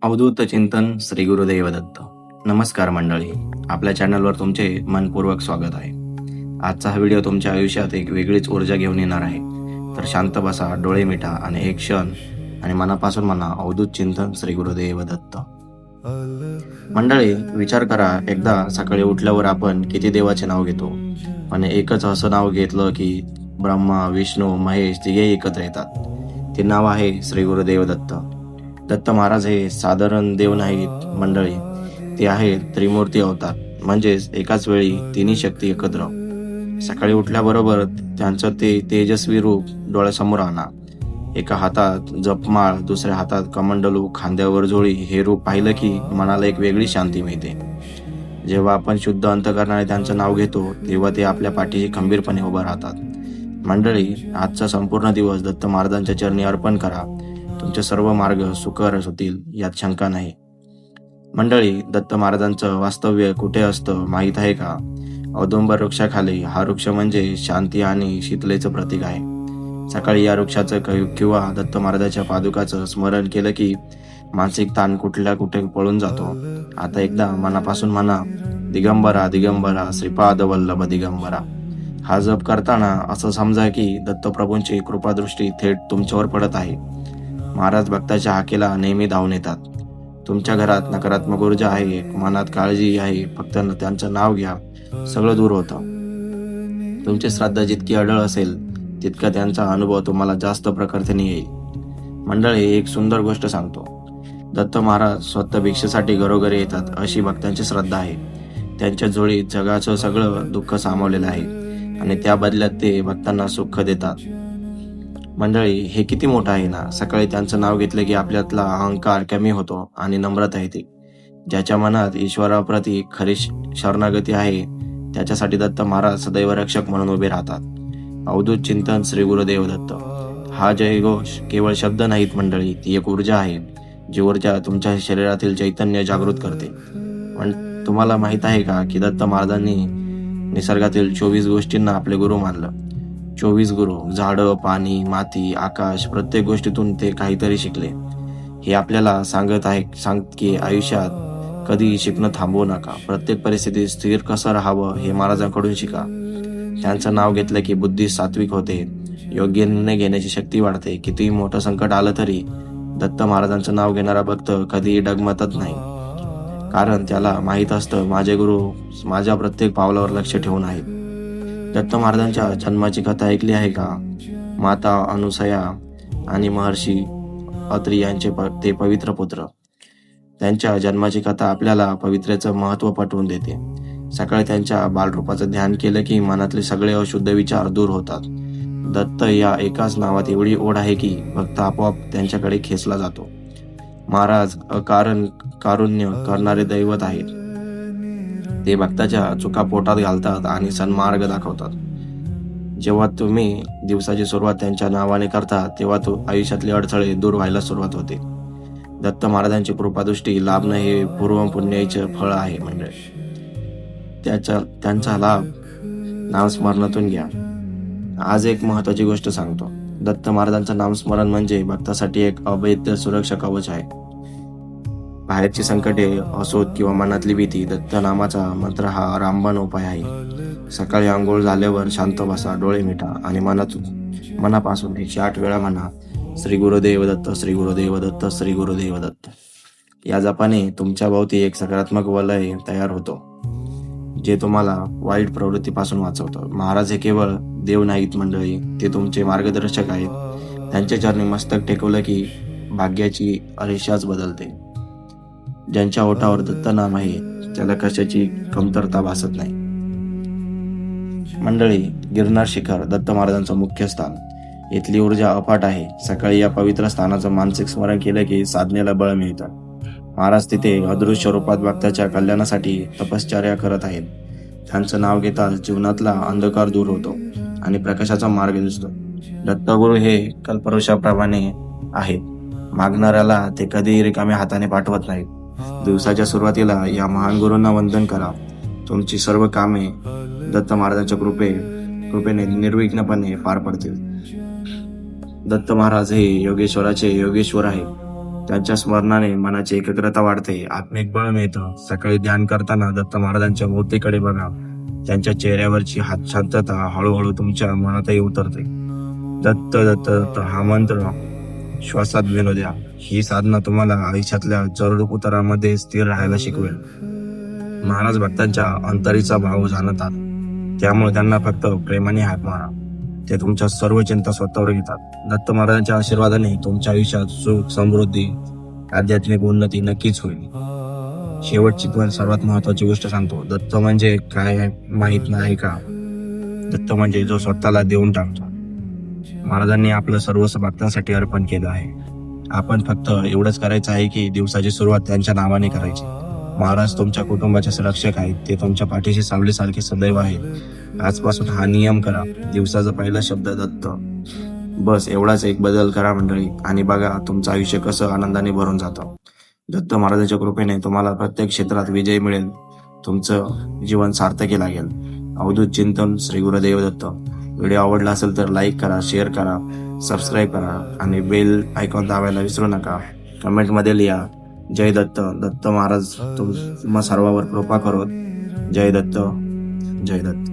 अवधूत चिंतन श्री गुरुदेव दत्त. नमस्कार मंडळी, आपल्या चॅनलवर तुमचे मनपूर्वक स्वागत आहे. आजचा हा व्हिडिओ तुमच्या आयुष्यात एक वेगळीच ऊर्जा घेऊन येणार आहे. तर शांत बसा, डोळे मिटा आणि एक क्षण आणि मनापासून म्हणा अवधूत चिंतन श्री गुरुदेव दत्त. मंडळी, विचार करा, एकदा सकाळी उठल्यावर आपण किती देवाचे नाव घेतो, पण एकच असं नाव घेतलं की ब्रह्मा, विष्णू, महेश तिघेही एकत्र येतात. ते नाव आहे श्री गुरुदेव दत्त. दत्त महाराज हे साधारण देव नाहीत मंडळी, ते आहेत त्रिमूर्ती अवतार, म्हणजेच एकाच वेळी तिन्ही शक्ती एकत्र. सकाळी उठल्याबरोबर त्यांचं ते तेजस्वी रूप डोळ्यासमोर आणा. एका हातात जपमाळ, दुसऱ्या हातात कमंडलू, खांद्यावर झोळी. हे रूप पाहिलं की मनाला एक वेगळी शांती मिळते. जेव्हा आपण शुद्ध अंतकरणाने त्यांचं नाव घेतो तेव्हा ते आपल्या पाठीशी खंबीरपणे उभं राहतात. मंडळी, आजचा संपूर्ण दिवस दत्त महाराजांच्या चरणी अर्पण करा. तुमचे सर्व मार्ग सुकर होतील यात शंका नाही. मंडळी, दत्त महाराजांचं वास्तव्य कुठे असतं माहीत आहे का? औदुंबर वृक्षाखाली. हा वृक्ष म्हणजे शांती आणि शीतलेचं प्रतीक आहे. सकाळी या वृक्षाचं किंवा दत्त महाराजांच्या पादुकाचं स्मरण केलं की मानसिक ताण कुठल्या कुठे पळून जातो. आता एकदा मनापासून म्हणा, दिगंबरा दिगंबरा श्रीपाद वल्लभ दिगंबरा. हा जप करताना असं समजा की दत्तप्रभूंची कृपादृष्टी थेट तुमच्यावर पडत आहे. महाराज भक्ताच्या हाकेला नेहमी धावून येतात. तुमच्या घरात नकारात्मक ऊर्जा आहे, मनात काळजी आहे, फक्त त्यांचं नाव घ्या, सगळं दूर होतं. तुमची श्रद्धा जितकी अढळ असेल तितका त्यांचा अनुभव तुम्हाला जास्त प्रखरतेने येईल. मंडळी, एक सुंदर गोष्ट सांगतो. दत्त महाराज स्वतः भिक्षेसाठी घरोघरी येतात अशी भक्तांची श्रद्धा आहे. त्यांच्या झोळीत जगाचं सगळं दुःख सामावलेलं आहे आणि त्या बदल्यात ते भक्तांना सुख देतात. मंडळी, हे किती मोठं आहे ना. सकाळी त्यांचं नाव घेतलं की आपल्यातला अहंकार कमी होतो आणि नम्रता येते. ज्याच्या मनात ईश्वराप्रती खरी शरणागती आहे त्याच्यासाठी दत्त महाराज सदैव रक्षक म्हणून उभे राहतात. अवधूत चिंतन श्री गुरुदेव दत्त. हा जयघोष केवळ शब्द नाहीत मंडळी, ती एक ऊर्जा आहे. जी ऊर्जा तुमच्या शरीरातील चैतन्य जागृत करते. पण तुम्हाला माहित आहे का की दत्त महाराजांनी निसर्गातील 24 गोष्टींना आपले गुरु मानलं. 24 गुरु, झाडं, पाणी, माती, आकाश, प्रत्येक गोष्टीतून ते काहीतरी शिकले. हे आपल्याला सांगत की आयुष्यात कधी शिकणं थांबवू नका. प्रत्येक परिस्थितीत स्थिर कसं राहावं हे महाराजांकडून शिका. त्यांचं नाव घेतलं की बुद्धी सात्विक होते, योग्य निर्णय घेण्याची शक्ती वाढते. कितीही मोठं संकट आलं तरी दत्त महाराजांचं नाव घेणारा भक्त कधीही डगमतत नाही, कारण त्याला माहीत असतं माझे गुरु माझ्या प्रत्येक पावलावर लक्ष ठेवून आहेत. दत्त महाराजांच्या जन्माची कथा ऐकली आहे का? माता अनुसया आणि महर्षी अत्री यांचे ते पवित्र पुत्र. त्यांच्या जन्माची कथा आपल्याला पवित्रेचं महत्त्व पटवून देते. सकाळी त्यांच्या बालरूपाचं ध्यान केलं की मनातले सगळे अशुद्ध विचार दूर होतात. दत्त या एकाच नावात एवढी ओढ आहे की भक्त आपोआप त्यांच्याकडे खेचला जातो. महाराज कारुण्य करणारे दैवत आहेत. ते भक्ताच्या चुका पोटात घालतात आणि सन्मार्ग दाखवतात. जेव्हा तुम्ही दिवसाची सुरुवात त्यांच्या नावाने करता तेव्हा आयुष्यातले अडथळे दूर व्हायला सुरुवात होते. दत्त महाराजांची कृपादृष्टी लाभणं हे पूर्व पुण्याचे फळ आहे. म्हणजे त्यांचा लाभ नामस्मरणातून घ्या. आज एक महत्वाची गोष्ट सांगतो. दत्त महाराजांचं नामस्मरण म्हणजे भक्तासाठी एक अभेद्य सुरक्षा कवच आहे. बाहेरची संकटे असोत किंवा मनातली भीती, दत्त नामाचा मंत्र हा रामबाण उपाय आहे. सकाळी आंघोळ झाल्यावर शांत बसा, डोळे मिटा आणि मनापासून 108 वेळा म्हणा, श्री गुरुदेव दत्त, श्री गुरुदेव दत्त, श्री गुरुदेव दत्त. या जपाने तुमच्या भोवती एक सकारात्मक वलय तयार होतो जे तुम्हाला वाईट प्रवृत्तीपासून वाचवतं. महाराज हे केवळ देव नाहीत मंडळी, ते तुमचे मार्गदर्शक आहेत. त्यांच्या चरणी मस्तक टेकवलं की भाग्याची रेषाच बदलते. ज्यांच्या ओठावर दत्त नाम आहे त्याला कशाची कमतरता भासत नाही. मंडळी, गिरनार शिखर दत्त महाराजांचं मुख्य स्थान. इथली ऊर्जा अफाट आहे. सकाळी या पवित्र स्थानाचं मानसिक स्मरण केलं की साधनेला बळ मिळतं. महाराज तिथे अदृश्य रूपात भक्ताच्या कल्याणासाठी तपश्चर्या करत आहेत. त्यांचं नाव घेताच जीवनातला अंधकार दूर होतो आणि प्रकाशाचा मार्ग दिसतो. दत्तगुरु हे कल्पवृक्षाप्रमाणे आहेत. मागणाऱ्याला ते कधीही रिकाम्या हाताने पाठवत नाहीत. दिवसाच्या सुरुवातीला या महान गुरूंना वंदन करा. तुमची सर्व कामे दत्त महाराजांच्या कृपेने निर्विघ्नपणे पार पडतील. दत्त महाराज हे योगेश्वराचे योगेश्वर आहे. त्यांच्या स्मरणाने मनाची एकाग्रता वाढते, आत्मिक बळ मिळतं. सकाळी ध्यान करताना दत्त महाराजांच्या मूर्तीकडे बघा. त्यांच्या चेहऱ्यावरची शांतता हळूहळू तुमच्या मनातही उतरते. दत्त दत्त दत्त हा मंत्र श्वासात विनो द्या. ही साधना तुम्हाला आयुष्यातल्या चढ उतारामध्ये स्थिर राहायला शिकवेल. महाराज भक्तांच्या अंतरीचा भाव जाणतात, त्यामुळे त्यांना फक्त प्रेमाने हाक मारा. ते तुमच्या सर्व चिंता स्वतःवर घेतात. दत्त महाराजांच्या आशीर्वादाने तुमच्या आयुष्यात सुख, समृद्धी, आध्यात्मिक उन्नती नक्कीच होईल. शेवटची पण सर्वात महत्वाची गोष्ट सांगतो. दत्त म्हणजे काय माहित नाही का? दत्त म्हणजे जो स्वतःला देऊन टाकतो. महाराजांनी आपलं सर्वस्व भक्तांसाठी अर्पण केलं आहे. आपण फक्त एवढंच करायचं आहे की दिवसाची सुरुवात त्यांच्या नावाने करायची. महाराज तुमच्या कुटुंबाचे संरक्षक आहेत. ते तुमच्या पाठीशी सावलीसारखे सदैव आहेत. आजपासून हा नियम करा. दिवसाचा पहिला शब्द दत्त. बस एवढाच एक बदल करा मंडळी, आणि बघा तुमचं आयुष्य कसं आनंदाने भरून जातं. दत्त महाराजांच्या कृपेने तुम्हाला प्रत्येक क्षेत्रात विजय मिळेल. तुमचं जीवन सार्थकी लागेल. अवधूत चिंतन श्री गुरुदेव दत्त. व्हिडिओ आवडला असेल तर लाईक करा, शेअर करा, सबस्क्राईब करा आणि बेल आयकॉन दाबायला विसरू नका. कमेंटमध्ये लिहा जय दत्त. दत्त महाराज तुम्हा सर्वांवर कृपा करोत. जय दत्त, जय दत्त.